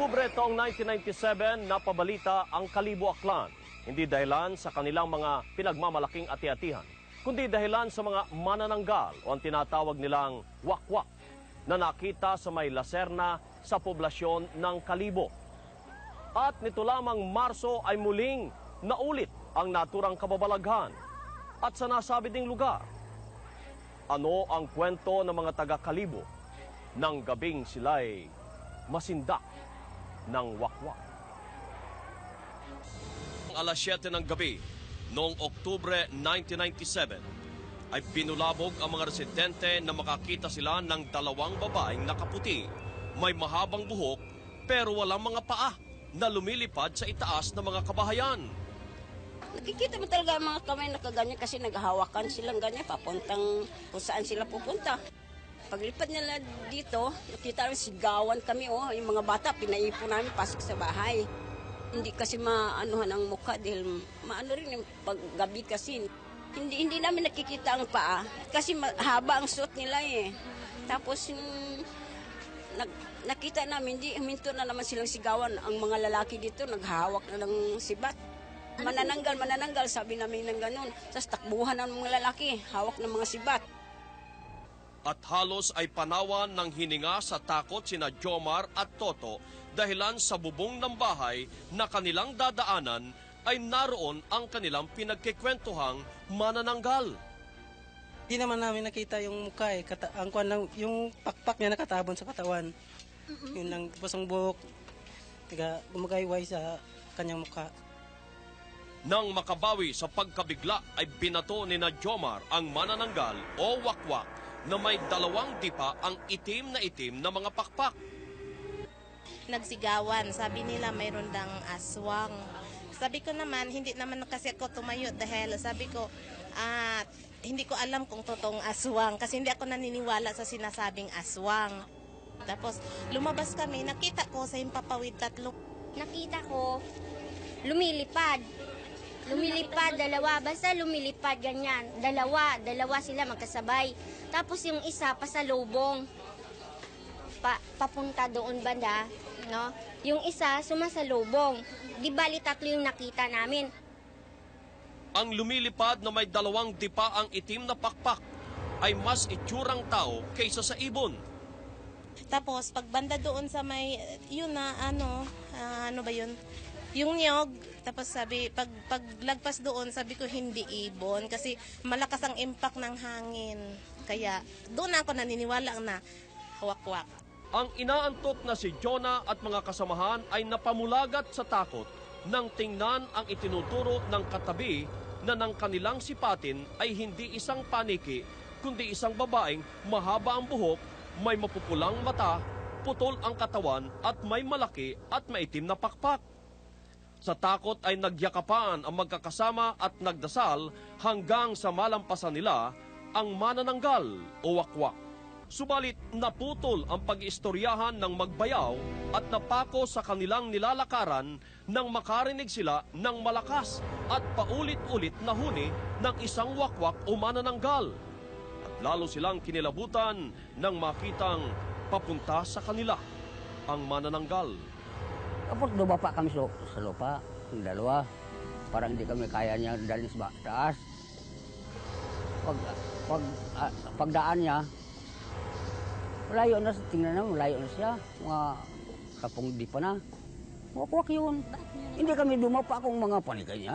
Oktubre taong 1997, napabalita ang Kalibo Aklan. Hindi dahilan sa kanilang mga pinagmamalaking ati-atihan, kundi dahilan sa mga manananggal o ang tinatawag nilang wakwak na nakita sa may laserna sa poblasyon ng Kalibo. At nito lamang Marso ay muling naulit ang naturang kababalaghan. At sa nasabi ding lugar, ano ang kwento ng mga taga-Kalibo nang gabing sila'y masindak ng wakwak? Alas 7 ng gabi, noong Oktubre 1997, ay binulabog ang mga residente na makakita sila ng dalawang babaeng nakaputi, may mahabang buhok pero walang mga paa na lumilipad sa itaas ng mga kabahayan. Nakikita mo talaga ang mga kamay na kaganyan kasi naghahawakan silang ganyan papuntang kung saan sila pupunta. Paglipad nila dito, nakita namin sigawan kami, yung mga bata, pinaipon namin pasok sa bahay. Hindi kasi maanuhan ang mukha dahil maano rin yung paggabi kasi. Hindi namin nakikita ang paa kasi haba ang suot nila eh. Tapos nakita namin, huminto na naman silang sigawan. Ang mga lalaki dito naghahawak na ng sibat. Manananggal, sabi namin ng ganun. Tapos takbuhan ng mga lalaki, hawak ng mga sibat. At halos ay panawan ng hininga sa takot sina Jomar at Toto dahilan sa bubong ng bahay na kanilang dadaanan ay naroon ang kanilang pinagkikwentuhang manananggal. Hindi naman namin nakita yung mukha eh. Yung pakpak niya nakatabon sa katawan. Yun lang, pasang buhok. Gumagayway sa kanyang mukha. Nang makabawi sa pagkabigla ay binato ni na Jomar ang manananggal o wakwak na may dalawang dipa ang itim na mga pakpak. Nagsigawan, sabi nila mayroon dang aswang. Sabi ko naman, hindi naman kasi ako tumayo dahil sabi ko, hindi ko alam kung totoong aswang kasi hindi ako naniniwala sa sinasabing aswang. Tapos lumabas kami, nakita ko sa himpapawid tatlo. Nakita ko, lumilipad, dalawa, basta lumilipad ganyan. Dalawa sila magkasabay. Tapos yung isa pasalubong, papunta doon banda, no? Yung isa sumasalubong. Di bali tatlo yung nakita namin. Ang lumilipad na may dalawang dipa ang itim na pakpak ay mas itsurang tao kaysa sa ibon. Tapos pagbanda doon sa may, yun na ano ba yun? Yung niyog, tapos sabi, paglagpas doon, sabi ko hindi ibon kasi malakas ang impact ng hangin. Kaya doon ako naniniwala na wakwak. Ang inaantok na si Jonah at mga kasamahan ay napamulagat sa takot nang tingnan ang itinuturo ng katabi na ng kanilang sipatin ay hindi isang paniki, kundi isang babaeng mahaba ang buhok, may mapupulang mata, putol ang katawan at may malaki at maitim na pakpak. Sa takot ay nagyakapan ang magkakasama at nagdasal hanggang sa malampasan nila ang manananggal o wakwak. Subalit naputol ang pag-istoryahan ng magbayaw at napako sa kanilang nilalakaran nang makarinig sila ng malakas at paulit-ulit na huni ng isang wakwak o manananggal. At lalo silang kinilabutan nang makitang papunta sa kanila ang manananggal. Kapag dumapa kami sa lupa, yung dalawa, parang hindi kami kaya niya dalhin sa taas. Pagdaan niya, malayo na, tingnan na, malayo na siya. Mga kapong di pa na. Wakwak yun. Hindi kami dumapa kung mga panikay niya.